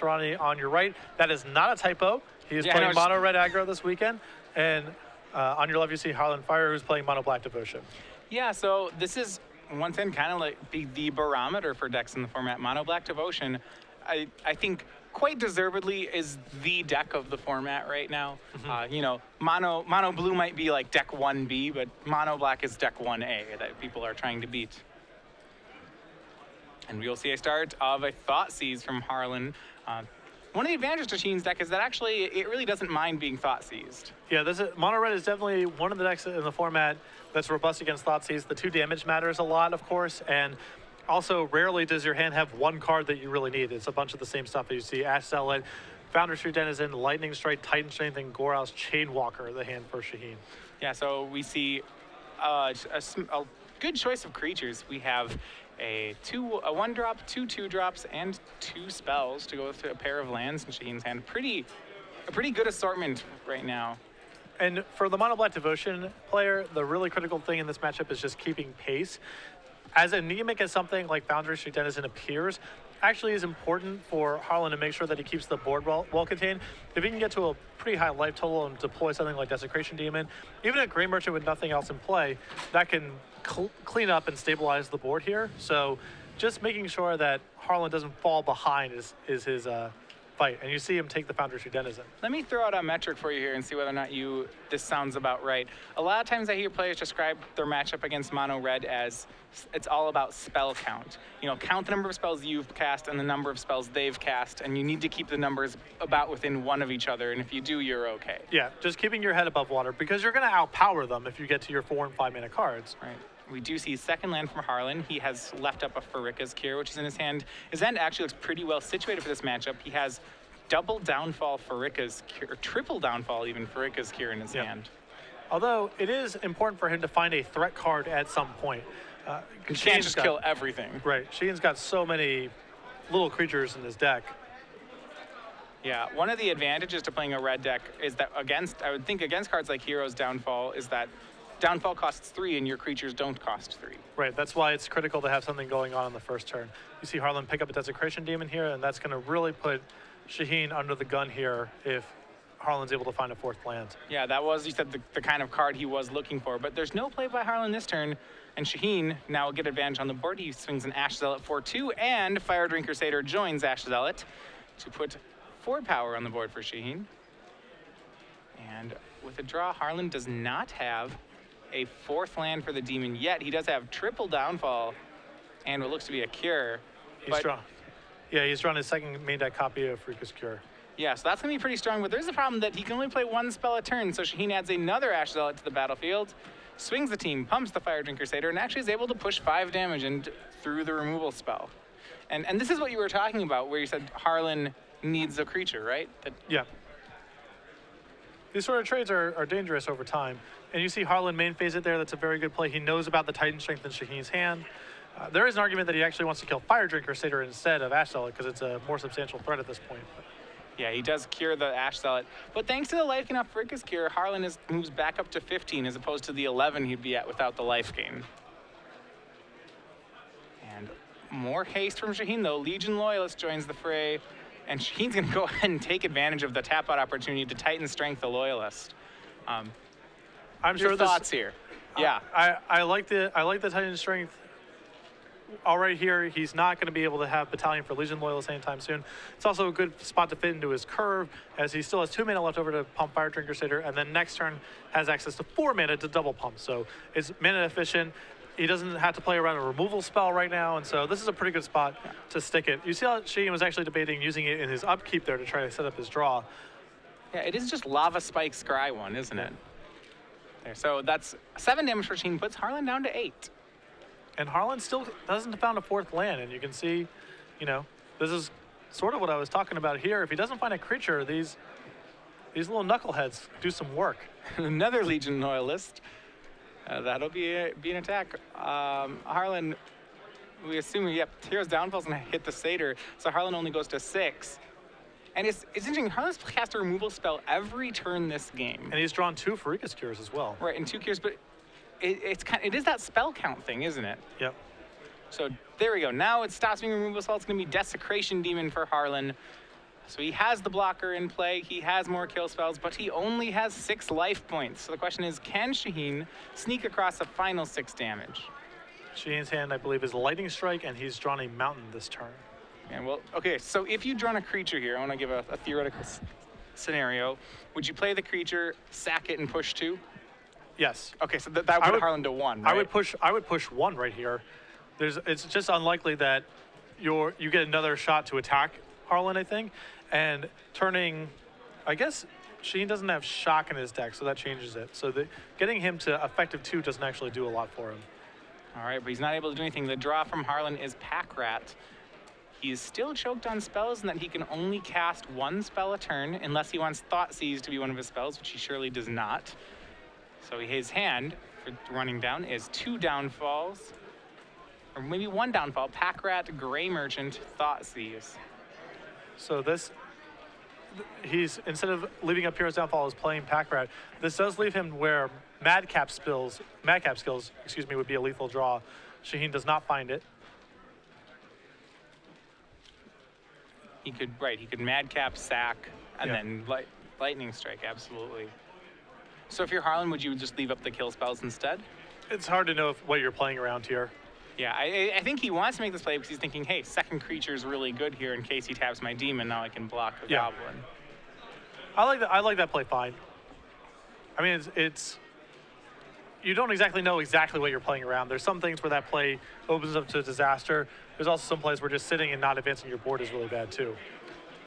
Soorani on your right. That is not a typo. He is playing mono red aggro this weekend. And on your left, you see Harlan Fire, who's playing mono black devotion. Yeah, so this is once again kind of like be the barometer for decks in the format. Mono black devotion, I think quite deservedly is the deck of the format right now. You know, mono blue might be like deck 1B, but mono black is deck 1A that people are trying to beat. And we'll see a start of a Thoughtseize from Harlan. One of the advantages to Shaheen's deck is that actually it really doesn't mind being Thoughtseized. Yeah, mono red is definitely one of the decks in the format that's robust against Thoughtseize. The 2 damage matters a lot, of course, and also rarely does your hand have one card that you really need. It's a bunch of the same stuff that you see: Ash Zealot, Founder's Tree Denizen, Lightning Strike, Titan Strength, and Goral's Chainwalker, the hand for Shaheen. Yeah, so we see a good choice of creatures. We have a 1-drop, 2 2-drops, and 2 spells to go with a pair of lands in Shaheen's hand. A pretty good assortment right now. And for the mono black devotion player, the really critical thing in this matchup is just keeping pace. As anemic as something like Founder's Tree Denizen appears, actually is important for Harlan to make sure that he keeps the board well contained. If he can get to a pretty high life total and deploy something like Desecration Demon, even a Grey Merchant with nothing else in play, that can clean up and stabilize the board here. So just making sure that Harlan doesn't fall behind is his fight. And you see him take the Founder's Tree Denizen. Let me throw out a metric for you here and see whether or not this sounds about right. A lot of times I hear players describe their matchup against mono red as it's all about spell count. You know, count the number of spells you've cast and the number of spells they've cast, and you need to keep the numbers about within one of each other, and if you do, you're okay. Yeah, just keeping your head above water, because you're going to outpower them if you get to your 4 and 5 mana cards. Right. We do see second land from Harlan. He has left up a Pharika's Cure, which is in his hand. His hand actually looks pretty well situated for this matchup. He has double downfall Pharika's Cure, or triple downfall even Pharika's Cure in his hand. Although it is important for him to find a threat card at some point. You can't just kill everything. Right. Shaheen's got so many little creatures in his deck. Yeah, one of the advantages to playing a red deck is that I would think against cards like Hero's Downfall, is that Downfall costs 3 and your creatures don't cost 3. Right, that's why it's critical to have something going on the first turn. You see Harlan pick up a Desecration Demon here, and that's going to really put Shaheen under the gun here if Harlan's able to find a 4th land. Yeah, that was, you said, the kind of card he was looking for. But there's no play by Harlan this turn, and Shaheen now will get advantage on the board. He swings an Ash Zealot 4/2, and Fire Drink Crusader joins Ash Zealot to put 4 power on the board for Shaheen. And with a draw, Harlan does not have a 4th land for the demon yet. He does have triple downfall and what looks to be a cure. He's drawn his second main deck copy of Pharika's Cure. Yeah, so that's going to be pretty strong, but there's a problem that he can only play 1 spell a turn, so Shaheen adds another Ash Zealot to the battlefield, swings the team, pumps the Fire Drink Crusader, and actually is able to push 5 damage through the removal spell. And this is what you were talking about, where you said Harlan needs a creature, right? Yeah. These sort of trades are dangerous over time. And you see Harlan main phase it there. That's a very good play. He knows about the Titan Strength in Shaheen's hand. There is an argument that he actually wants to kill Fire Drink Crusader instead of Ash Zealot because it's a more substantial threat at this point. Yeah, he does cure the Ash Zealot. But thanks to the life gain off Pharika's Cure, Harlan moves back up to 15 as opposed to the 11 he'd be at without the life gain. And more haste from Shaheen, though. Legion Loyalist joins the fray. And Shaheen's going to go ahead and take advantage of the tap-out opportunity to Titan Strength the Loyalist. I'm sure thoughts here. Yeah. I like the Titan Strength. All right here, he's not going to be able to have Battalion for Legion Loyalist anytime soon. It's also a good spot to fit into his curve, as he still has 2 mana left over to pump Fire Drink Crusader, and then next turn has access to 4 mana to double pump. So it's mana efficient. He doesn't have to play around a removal spell right now, and so this is a pretty good spot to stick it. You see how Shaheen was actually debating using it in his upkeep there to try to set up his draw. Yeah, it is just Lava Spike Scry one, isn't it? There, so that's 7 damage for Shaheen, puts Harlan down to 8. And Harlan still doesn't found a 4th land, and you can see, this is sort of what I was talking about here. If he doesn't find a creature, these little knuckleheads do some work. Another Legion Loyalist. That'll be an attack. Harlan, we assume, Hero's Downfall's going to hit the Satyr, so Harlan only goes to 6. And it's interesting, Harlan's cast a removal spell every turn this game. And he's drawn 2 Pharika's Cures as well. Right, and 2 Cures, but it is that spell count thing, isn't it? Yep. So there we go. Now it stops being removal spell. It's going to be Desecration Demon for Harlan. So he has the blocker in play, he has more kill spells, but he only has 6 life points. So the question is, can Shaheen sneak across a final 6 damage? Shaheen's hand, I believe, is Lightning Strike, and he's drawn a mountain this turn. And well, okay, so if you drawn a creature here, I want to give a theoretical scenario. Would you play the creature, sack it, and push 2? Yes. Okay, so that would put Harlan to 1, right? I would push 1 right here. It's just unlikely that you get another shot to attack Harlan, I think, and turning, I guess Shaheen doesn't have shock in his deck, so that changes it. So getting him to effective 2 doesn't actually do a lot for him. All right, but he's not able to do anything. The draw from Harlan is Pack Rat. He is still choked on spells in that he can only cast 1 spell a turn unless he wants Thought Seize to be one of his spells, which he surely does not. So his hand for running down is 2 downfalls, or maybe 1 downfall. Pack Rat, Gray Merchant, Thought Seize. So he's, instead of leaving up Hero's Downfall, is playing Pack Rat. This does leave him where Madcap skills, would be a lethal draw. Shaheen does not find it. He could Madcap, sack, and then Lightning Strike, absolutely. So if you're Harlan, would you just leave up the kill spells instead? It's hard to know what you're playing around here. Yeah, I think he wants to make this play because he's thinking, hey, second creature's really good here in case he taps my demon. Now I can block the goblin. I like that play fine. I mean, it's you don't exactly know what you're playing around. There's some things where that play opens up to a disaster. There's also some plays where just sitting and not advancing your board is really bad too.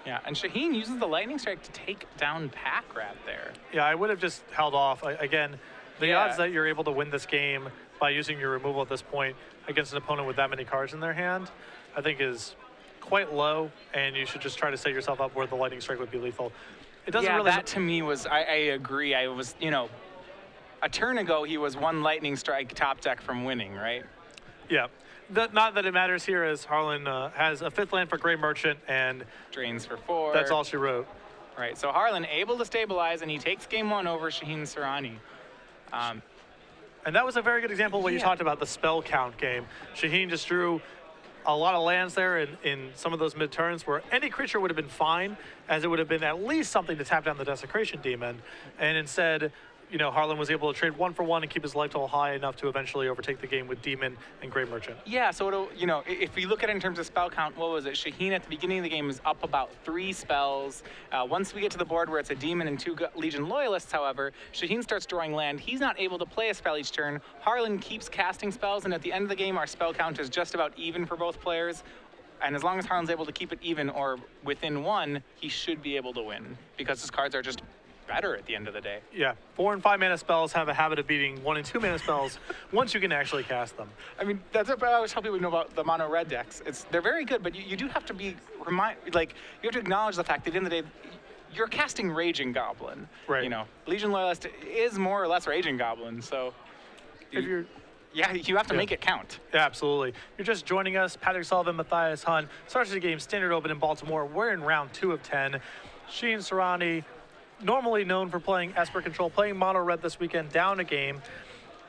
Yeah, and Shaheen uses the Lightning Strike to take down Pack Rat there. Yeah, I would have just held off. Again, the odds that you're able to win this game by using your removal at this point against an opponent with that many cards in their hand, I think is quite low, and you should just try to set yourself up where the Lightning Strike would be lethal. It doesn't really. That to me was, I agree. I was, a turn ago he was 1 Lightning Strike top deck from winning, right? Yeah. Not that it matters here, as Harlan has a 5th land for Gray Merchant and drains for 4. That's all she wrote. Right, so Harlan able to stabilize, and he takes game 1 over Shaheen Soorani. And that was a very good example of what you talked about, the spell count game. Shaheen just drew a lot of lands there in some of those mid-turns where any creature would have been fine, as it would have been at least something to tap down the Desecration Demon. And instead, Harlan was able to trade 1 for 1 and keep his life total high enough to eventually overtake the game with Demon and Gray Merchant. Yeah, so if we look at it in terms of spell count, what was it? Shaheen at the beginning of the game is up about 3 spells. Once we get to the board where it's a Demon and 2 Legion Loyalists, however, Shaheen starts drawing land. He's not able to play a spell each turn. Harlan keeps casting spells, and at the end of the game, our spell count is just about even for both players. And as long as Harlan's able to keep it even or within 1, he should be able to win because his cards are just better at the end of the day. Yeah, 4 and 5 mana spells have a habit of beating 1 and 2 mana spells once you can actually cast them. I mean, that's what I always tell people know about the mono red decks. They're very good, but you do have to be you have to acknowledge the fact that at the end of the day, you're casting Raging Goblin. Right. Legion Loyalist is more or less Raging Goblin, so you have to make it count. Yeah, absolutely. You're just joining us, Patrick Sullivan, Matthias Hunt. Starts the game standard open in Baltimore. We're in round 2 of 10. Shaheen Soorani, normally known for playing Esper Control, playing mono red this weekend, down a game.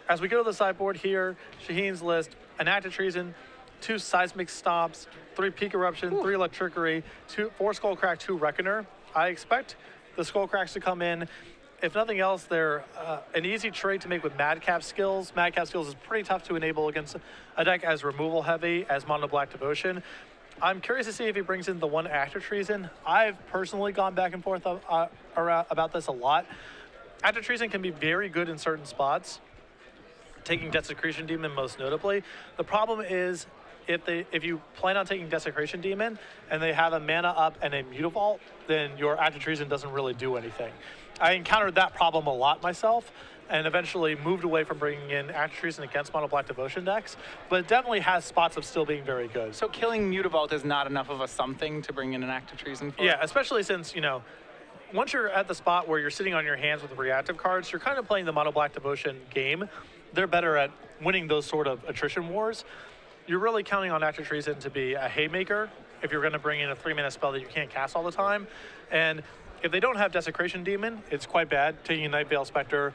As we go to the sideboard here, Shaheen's list: an Act of Treason, 2 Seismic Stomps, 3 Peak Eruption, 3 Electrickery, 4 Skullcrack, 2 Reckoner. I expect the Skullcracks to come in. If nothing else, they're an easy trade to make with Madcap Skills. Madcap Skills is pretty tough to enable against a deck as removal heavy as Mono Black Devotion. I'm curious to see if he brings in the 1 Act of Treason. I've personally gone back and forth about this a lot. Act of Treason can be very good in certain spots, taking Desecration Demon most notably. The problem is if you plan on taking Desecration Demon and they have a mana up and a Mutavault, then your Act of Treason doesn't really do anything. I encountered that problem a lot myself, and eventually moved away from bringing in Act of Treason against Mono Black Devotion decks, but it definitely has spots of still being very good. So killing Mutavault is not enough of a something to bring in an Act of Treason for? Yeah, especially since, once you're at the spot where you're sitting on your hands with reactive cards, you're kind of playing the Mono Black Devotion game. They're better at winning those sort of attrition wars. You're really counting on Act of Treason to be a haymaker if you're going to bring in a 3-mana spell that you can't cast all the time. And if they don't have Desecration Demon, it's quite bad. Taking a Night Veil Spectre,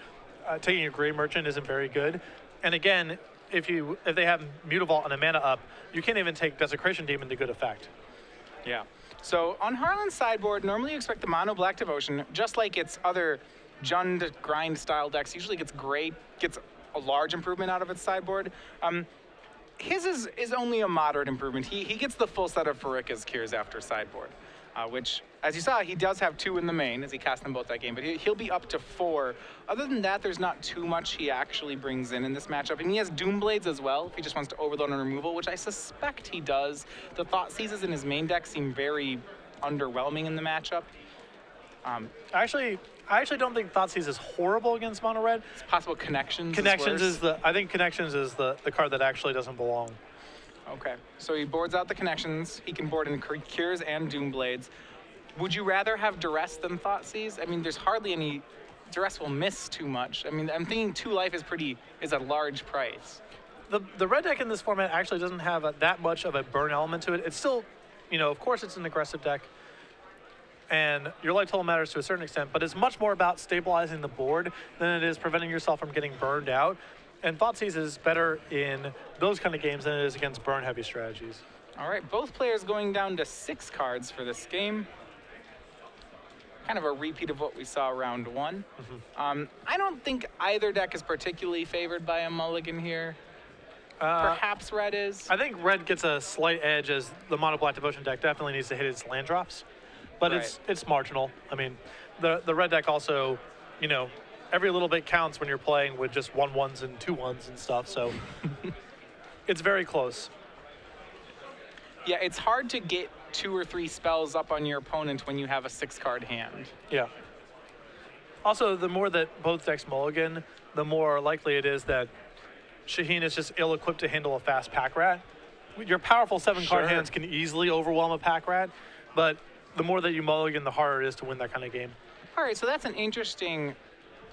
taking a Gray Merchant isn't very good. And again, if they have Mutavault and a mana up, you can't even take Desecration Demon to good effect. Yeah. So on Harlan's sideboard, normally you expect the mono black devotion, just like its other Jund grind style decks, usually gets a large improvement out of its sideboard. His is only a moderate improvement. He gets the full set of Farika's Cures after sideboard, which, as you saw, he does have 2 in the main as he cast them both that game, but he'll be up to 4. Other than that, there's not too much he actually brings in this matchup. And he has Doom Blades as well if he just wants to overload on removal, which I suspect he does. The Thought Seizes in his main deck seem very underwhelming in the matchup. I actually don't think Thoughtseize is horrible against mono red. It's possible Connections. I think Connections is the card that actually doesn't belong. Okay, so he boards out the Connections. He can board in Cures and Doom Blades. Would you rather have Duress than Thoughtseize? I mean, there's hardly any. Duress will miss too much. I mean, I'm thinking 2 life is a large price. The red deck in this format actually doesn't have that much of a burn element to it. It's still, of course it's an aggressive deck, and your life total matters to a certain extent, but it's much more about stabilizing the board than it is preventing yourself from getting burned out. And Thoughtseize is better in those kind of games than it is against burn-heavy strategies. All right, both players going down to 6 cards for this game. Kind of a repeat of what we saw round 1. Mm-hmm. I don't think either deck is particularly favored by a mulligan here. Perhaps red is. I think red gets a slight edge as the mono black devotion deck definitely needs to hit its land drops. But right. it's marginal. I mean, the red deck also, every little bit counts when you're playing with just 1/1s and 2/1s and stuff. So it's very close. Yeah, it's hard to get 2 or 3 spells up on your opponent when you have a 6-card hand. Yeah. Also, the more that both decks mulligan, the more likely it is that Shaheen is just ill-equipped to handle a fast pack rat. Your powerful 7-card hands can easily overwhelm a pack rat, but the more that you mulligan, the harder it is to win that kind of game. All right, so that's an interesting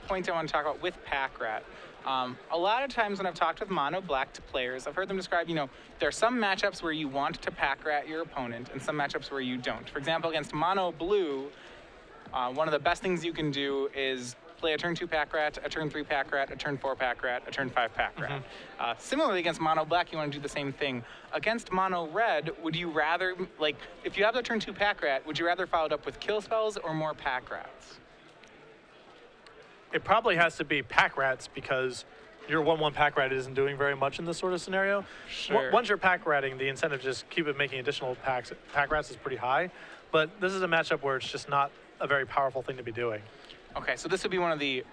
point I want to talk about with pack rat. A lot of times when I've talked with mono black players, I've heard them describe, there are some matchups where you want to pack rat your opponent and some matchups where you don't. For example, against mono blue, one of the best things you can do is play a turn 2 pack rat, a turn 3 pack rat, a turn 4 pack rat, a turn 5 pack rat. Similarly, against mono black, you want to do the same thing. Against mono red, would you rather, if you have the turn 2 pack rat, would you rather follow it up with kill spells or more pack rats? It probably has to be pack rats because your 1/1 pack rat isn't doing very much in this sort of scenario. Sure. Once you're pack ratting, the incentive to just keep it making additional pack rats is pretty high. But this is a matchup where it's just not a very powerful thing to be doing. Okay, so this would be one of the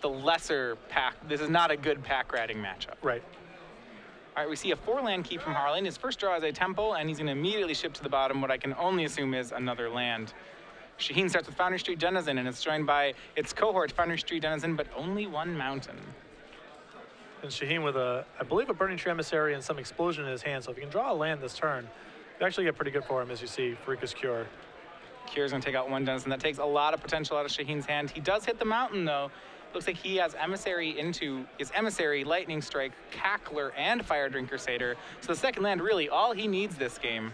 lesser pack. This is not a good pack ratting matchup. Right. All right, we see a 4-land keep from Harlan. His first draw is a temple, and he's going to immediately ship to the bottom what I can only assume is another land. Shaheen starts with Foundry Street Denizen, and it's joined by its cohort, Foundry Street Denizen, but only 1 mountain. And Shaheen with I believe, a Burning Tree Emissary and some explosion in his hand. So if you can draw a land this turn, you actually get pretty good for him, as you see, Farika's Cure. Cure's going to take out 1 Denizen. That takes a lot of potential out of Shaheen's hand. He does hit the mountain, though. Looks like he has Emissary into his Emissary, Lightning Strike, Cackler, and Fire Drinker Satyr. So the second land, really, all he needs this game.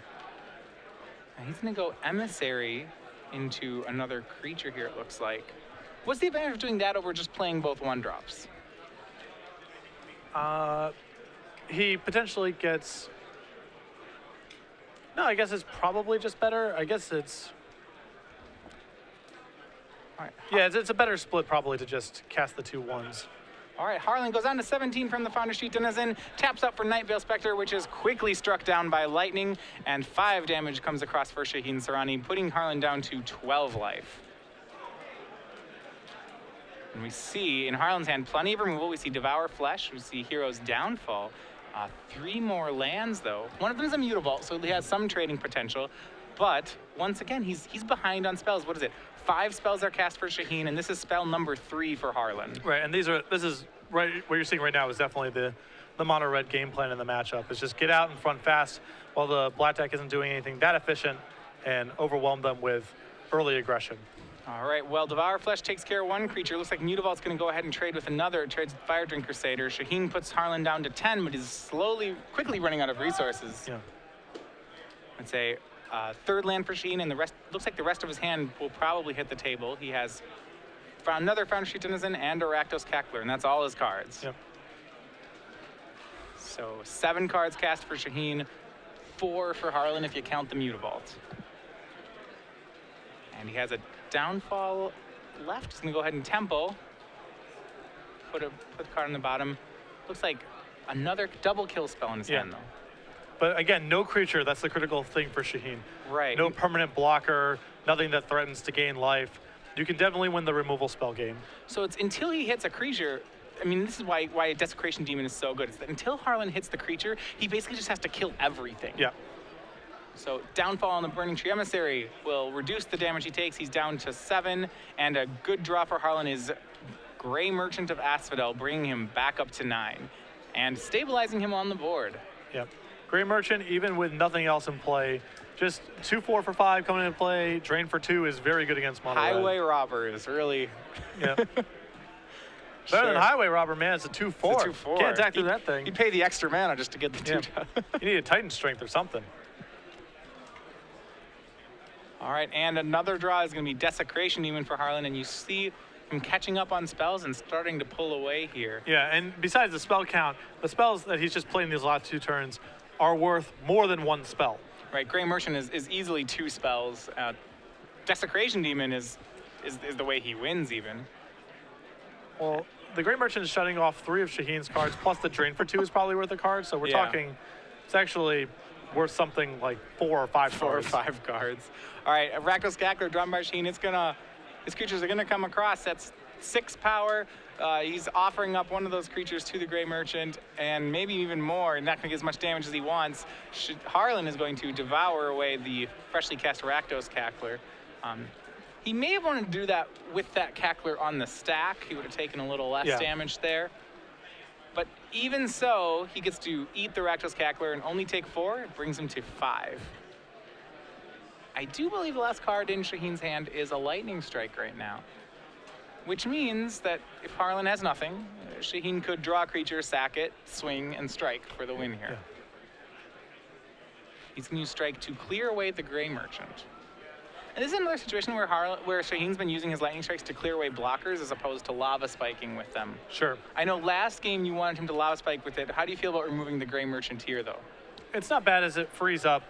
And he's going to go Emissary into another creature here, it looks like. What's the advantage of doing that over just playing both 1-drops? He potentially gets... No, I guess it's probably just better. I guess it's... All right. Yeah, it's a better split probably to just cast the 2 1s. All right, Harlan goes down to 17 from the Foundry Street Denizen, taps up for Night Veil Spectre, which is quickly struck down by lightning, and 5 damage comes across for Shaheen Soorani, putting Harlan down to 12 life. And we see in Harlan's hand plenty of removal. We see Devour Flesh, we see Hero's Downfall. 3 more lands, though. One of them is a Mutavault, so he has some trading potential. But once again, he's behind on spells. What is it? 5 spells are cast for Shaheen, and this is spell number 3 for Harlan. Right, and this is right. What you're seeing right now is definitely the mono red game plan in the matchup. Is just get out in front fast while the black deck isn't doing anything that efficient, and overwhelm them with early aggression. All right, well, Devour Flesh takes care of 1 creature. Looks like Mutavault's going to go ahead and trade with another. It trades with Fire Drinker Satyr. Shaheen puts Harlan down to 10, but he's quickly running out of resources. Yeah. It's a 3rd land for Shaheen, and the rest looks like the rest of his hand will probably hit the table. He has another Foundry Street Denizen and a Rakdos Cackler, and that's all his cards. Yep. So 7 cards cast for Shaheen, 4 for Harlan if you count the Mutavault. And he has a downfall left. He's going to go ahead and tempo. Put the card on the bottom. Looks like another double kill spell in his hand, though. But again, no creature. That's the critical thing for Shaheen. Right. No permanent blocker, nothing that threatens to gain life. You can definitely win the removal spell game. So it's until he hits a creature. I mean, this is why a Desecration Demon is so good. It's that until Harlan hits the creature, he basically just has to kill everything. Yeah. So downfall on the Burning Tree Emissary will reduce the damage he takes. He's down to 7, and a good draw for Harlan is Grey Merchant of Asphodel, bringing him back up to 9 and stabilizing him on the board. Yep. Grey Merchant, even with nothing else in play, just 2/4 for 5 coming into play. Drain for 2 is very good against mono red. Highway Robber is really... Yeah. Better than Highway Robber, man. It's a 2/4. It's a 2/4. Can't attack through that thing. You pay the extra mana just to get the 2 down. You need a Titan Strength or something. All right, and another draw is going to be Desecration Demon for Harlan, and you see him catching up on spells and starting to pull away here. Yeah, and besides the spell count, the spells that he's just playing these last 2 turns are worth more than 1 spell. Right, Grey Merchant is easily 2 spells. Desecration Demon is the way he wins, even. Well, the Grey Merchant is shutting off 3 of Shaheen's cards, plus the Drain for 2 is probably worth a card, so we're talking, it's actually worth something like 4 or 5 cards. 4 or 5 cards. All right, Rakdos Cackler, drawn by Shaheen. His creatures are gonna come across. That's 6 power. He's offering up one of those creatures to the Grey Merchant, and maybe even more, and not gonna get as much damage as he wants. Harlan is going to devour away the freshly cast Rakdos Cackler. He may have wanted to do that with that Cackler on the stack. He would have taken a little less damage there. But even so, he gets to eat the Rakdos Cackler and only take 4. It brings him to 5. I do believe the last card in Shaheen's hand is a Lightning Strike right now, which means that if Harlan has nothing, Shaheen could draw a creature, sack it, swing, and strike for the win here. Yeah. He's going to use Strike to clear away the Grey Merchant. And this is another situation where Shaheen's been using his Lightning Strikes to clear away blockers as opposed to Lava Spiking with them. Sure. I know last game you wanted him to Lava Spike with it. How do you feel about removing the Grey Merchant here, though? It's not bad as it frees up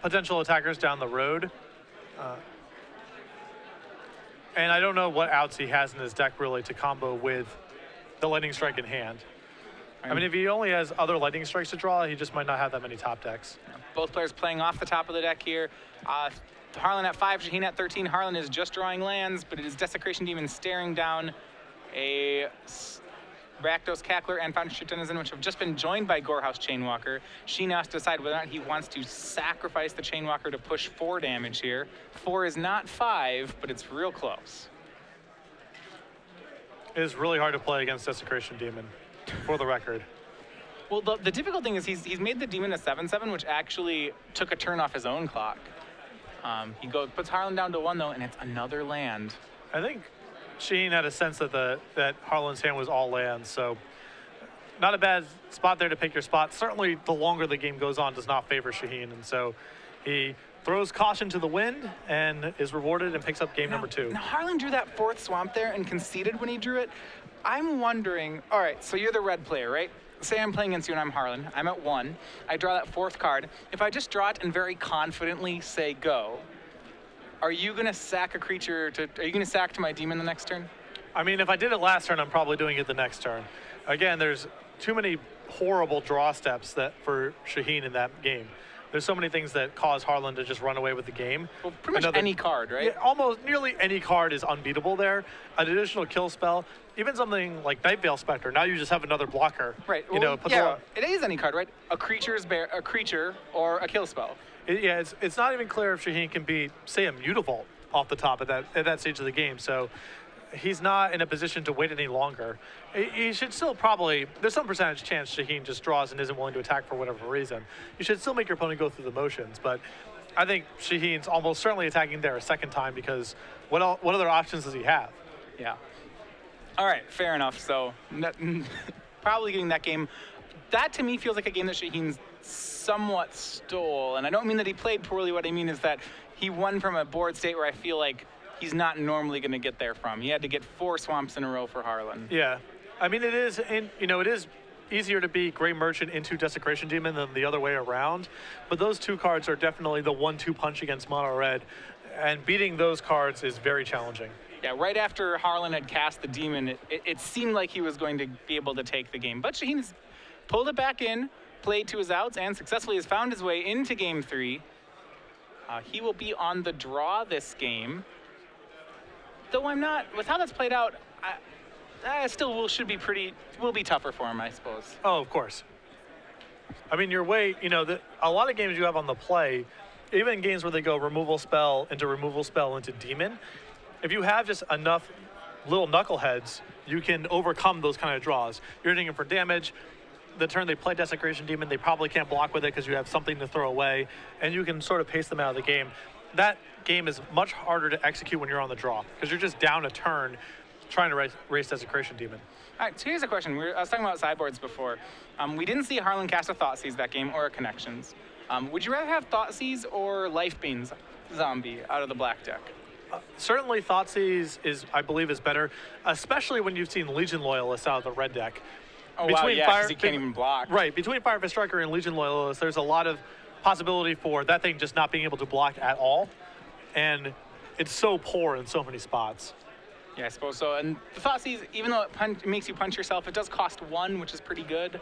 potential attackers down the road. And I don't know what outs he has in his deck, really, to combo with the Lightning Strike in hand. I mean, if he only has other Lightning Strikes to draw, he just might not have that many top decks. Both players playing off the top of the deck here. Harlan at 5, Shaheen at 13. Harlan is just drawing lands, but it is Desecration Demon staring down a Rakdos Cackler and Fountainship Denizen, which have just been joined by Gorehouse Chainwalker. Shaheen has to decide whether or not he wants to sacrifice the Chainwalker to push 4 damage here. 4 is not 5, but it's real close. It is really hard to play against Desecration Demon, for the record. Well, the difficult thing is he's made the Demon a 7/7, which actually took a turn off his own clock. He puts Harlan down to 1, though, and it's another land. I think Shaheen had a sense that that Harlan's hand was all lands, so not a bad spot there to pick your spot. Certainly, the longer the game goes on, does not favor Shaheen, and so he throws caution to the wind and is rewarded and picks up game number 2. Now, Harlan drew that 4th swamp there and conceded when he drew it. I'm wondering, all right, so you're the red player, right? Say I'm playing against you and I'm Harlan. I'm at 1. I draw that 4th card. If I just draw it and very confidently say go, are you going to sack a creature are you going to sack to my demon the next turn? I mean, if I did it last turn, I'm probably doing it the next turn. Again, there's too many horrible draw steps for Shaheen in that game. There's so many things that cause Harlan to just run away with the game. Well, pretty much any card, right? Yeah, almost nearly any card is unbeatable there. An additional kill spell, even something like Nightveil Spectre. Now you just have another blocker. Right. You know, it is any card, right? A creature or a kill spell. It's not even clear if Shaheen can beat, say, a Mutavault off the top at that stage of the game. So he's not in a position to wait any longer. He should still probably, there's some percentage chance Shaheen just draws and isn't willing to attack for whatever reason. You should still make your opponent go through the motions, but I think Shaheen's almost certainly attacking there a second time because what other options does he have? Yeah. All right, fair enough. So probably getting that game. That to me feels like a game that Shaheen's somewhat stole, and I don't mean that he played poorly. What I mean is that he won from a board state where I feel like he's not normally going to get there from. He had to get 4 swamps in a row for Harlan. Yeah, I mean it is easier to beat Grey Merchant into Desecration Demon than the other way around, but those 2 cards are definitely the 1-2 punch against mono red. And beating those cards is very challenging. Yeah, right after Harlan had cast the demon, it seemed like he was going to be able to take the game. But Shaheen has pulled it back in, played to his outs, and successfully has found his way into game 3. He will be on the draw this game. Though I'm not, with how that's played out, will be tougher for him, I suppose. Oh, of course. I mean, your way, a lot of games you have on the play, even games where they go removal spell into demon, if you have just enough little knuckleheads, you can overcome those kind of draws. You're hitting them for damage. The turn they play Desecration Demon, they probably can't block with it because you have something to throw away, and you can sort of pace them out of the game. That game is much harder to execute when you're on the draw because you're just down a turn trying to race Desecration Demon. All right, so here's a question. I was talking about sideboards before. We didn't see Harlan cast a Thoughtseize that game or a Connections. Would you rather have Thoughtseize or Lifebene's Zombie out of the black deck? Certainly Thoughtseize I believe, is better, especially when you've seen Legion Loyalists out of the red deck. Oh, wow, yeah, because he can't even block. Right, between Firefist Striker and Legion Loyalists, there's a lot of possibility for that thing just not being able to block at all. And it's so poor in so many spots. Yeah, I suppose so. And the Thoughtseize, even though it makes you punch yourself, it does cost 1, which is pretty good.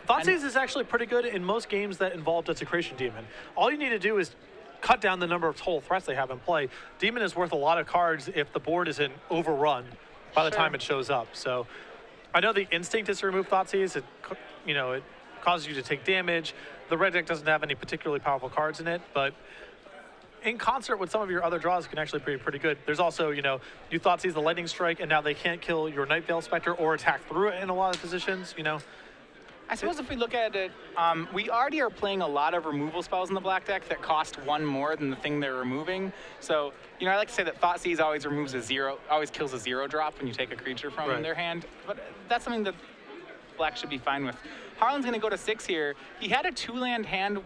Thoughtseize is actually pretty good in most games that involve Desecration Demon. All you need to do is cut down the number of total threats they have in play. Demon is worth a lot of cards if the board isn't overrun by the time it shows up. So I know the instinct is to remove Thoughtseize. It causes you to take damage. The red deck doesn't have any particularly powerful cards in it, but in concert with some of your other draws, it can actually be pretty good. There's also, you Thoughtseize the Lightning Strike, and now they can't kill your Night Veil Spectre or attack through it in a lot of positions, I suppose if we look at it, we already are playing a lot of removal spells in the black deck that cost 1 more than the thing they're removing. So, I like to say that Thoughtseize always kills a 0-drop when you take a creature from their hand. But that's something that black should be fine with. Harlan's going to go to 6 here. He had a 2-land hand.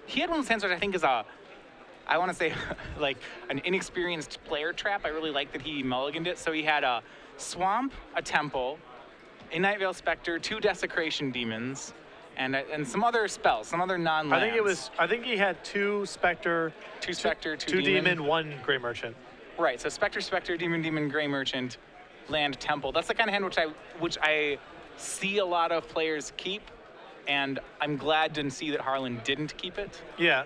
He had one of those hands which I think is I want to say like an inexperienced player trap. I really like that he mulliganed it. So he had a Swamp, a Temple, a Night Veil Spectre, 2 Desecration Demons, and some other spells, some other non-lands. I think he had 2 Spectre, 2 Demon, 1 Grey Merchant. Right, so Spectre, Demon, Grey Merchant, Land, Temple. That's the kind of hand which I see a lot of players keep, and I'm glad to see that Harlan didn't keep it. Yeah,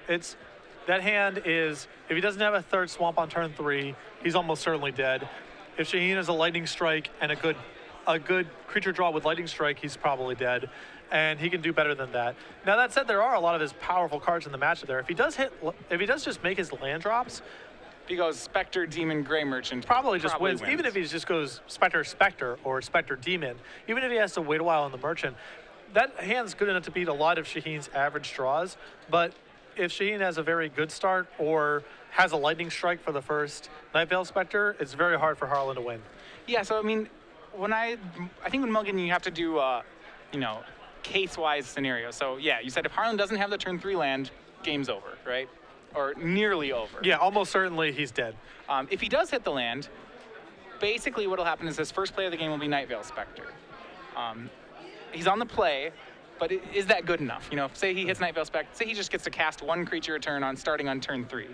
that hand is, if he doesn't have a 3rd Swamp on turn 3, he's almost certainly dead. If Shaheen has a Lightning Strike and a good creature draw with Lightning Strike, he's probably dead, and he can do better than that. Now that said, there are a lot of his powerful cards in the matchup there. If he does just make his land drops, if he goes Spectre, Demon, Grey Merchant, probably wins. Even if he just goes Spectre or Spectre Demon, even if he has to wait a while on the Merchant, that hand's good enough to beat a lot of Shaheen's average draws. But if Shaheen has a very good start or has a Lightning Strike for the first Night Veil Spectre, it's very hard for Harlan to win. Yeah, so I mean, I think when mulligan you have to do case-wise scenario. So yeah, you said if Harlan doesn't have the turn 3 land, game's over, right? Or nearly over. Yeah, almost certainly he's dead. If he does hit the land, basically what'll happen is his first play of the game will be Night Veil Spectre. He's on the play, but is that good enough? Say he hits Night Veil Spectre, say he just gets to cast 1 creature a turn starting on turn 3.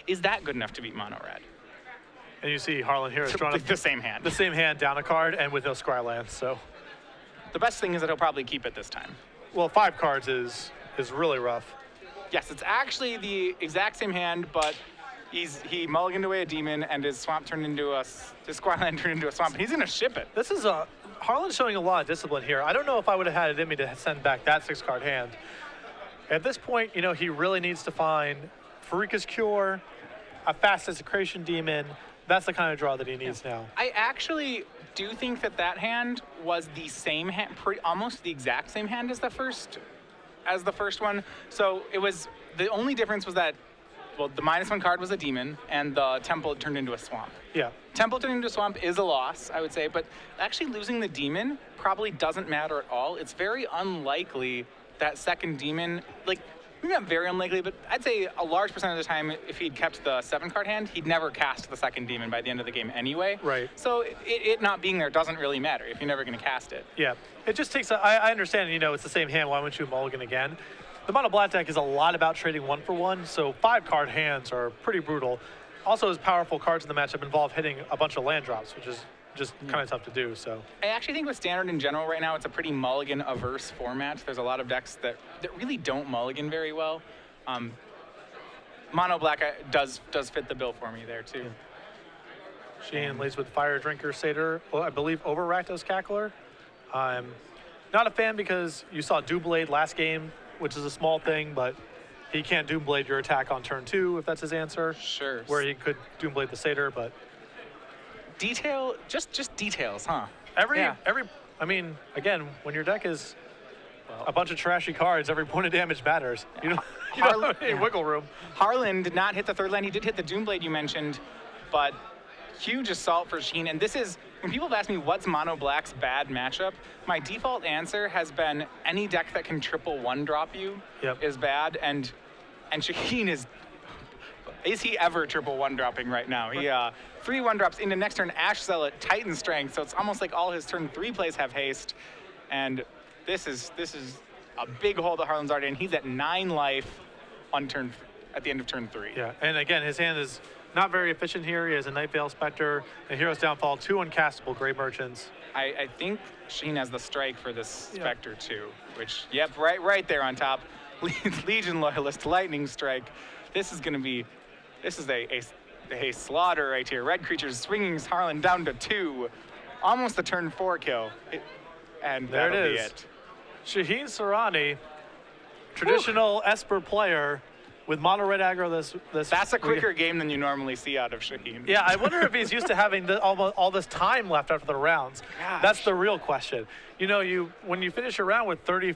Is that good enough to beat mono red? And you see Harlan here is drawing the same hand. The same hand, down a card, and with no Scry lands, so. The best thing is that he'll probably keep it this time. Well, 5 cards is really rough. Yes, it's actually the exact same hand, but he mulliganed away a demon, and his swamp turned into his Scry land turned into a swamp, and he's gonna ship it. Harlan's showing a lot of discipline here. I don't know if I would have had it in me to send back that 6-card hand. At this point, he really needs to find Pharika's Cure, a fast Desecration Demon. That's the kind of draw that he needs now. I actually do think that hand was the same hand, almost the exact same hand as the first one. So it was, the only difference was that, well, the -1 card was a demon, and the Temple turned into a swamp. Yeah. Temple turning into a swamp is a loss, I would say, but actually losing the demon probably doesn't matter at all. It's very unlikely that second demon, maybe not very unlikely, but I'd say a large percent of the time, if he'd kept the 7-card hand, he'd never cast the second demon by the end of the game anyway. Right. So it not being there doesn't really matter if you're never going to cast it. Yeah. It just takes, I understand, it's the same hand. Why wouldn't you mulligan again? The mono black deck is a lot about trading 1 for 1, so 5-card hands are pretty brutal. also his powerful cards in the matchup involve hitting a bunch of land drops, which is just kind of tough to do. So I actually think with Standard in general right now, it's a pretty mulligan-averse format. There's a lot of decks that really don't mulligan very well. Mono Black does fit the bill for me there, too. Shaheen leads with Fire Drinker Satyr. Well, I believe over Rakdos Cackler. I'm not a fan because you saw Doomblade last game, which is a small thing, but he can't Doomblade your attack on turn 2 if that's his answer. Sure. Where he could Doomblade the Satyr, but just details, huh? I mean, again, when your deck is a bunch of trashy cards, every point of damage matters. You don't have any wiggle room. Harlan did not hit the third land. He did hit the Doomblade you mentioned, but huge assault for Shaheen. And this is, when people have asked me what's Mono Black's bad matchup, my default answer has been any deck that can triple one-drop you is bad. And Shaheen is he ever triple one-dropping right now? He 3 one-drops into next turn Ash Zealot, Titan Strength, so it's almost like all his turn 3 plays have haste. And this is a big hole that Harlan's already in. He's at 9 life on at the end of turn 3. Yeah, and again, his hand is not very efficient here. He has a Night Veil Spectre, a Hero's Downfall, 2 uncastable Grave Merchants. I think Shaheen has the strike for this Spectre too, which, right there on top. Legion Loyalist, Lightning Strike. This is a slaughter right here. Red creatures swinging Harlan down to 2. Almost the turn 4 kill. And there that'll it be is. it. Shaheen Soorani, traditional Esper player with mono red aggro. That's a quicker game than you normally see out of Shaheen. Yeah, I wonder if he's used to having all this time left after the rounds. Gosh. That's the real question. You know, when you finish a round with 30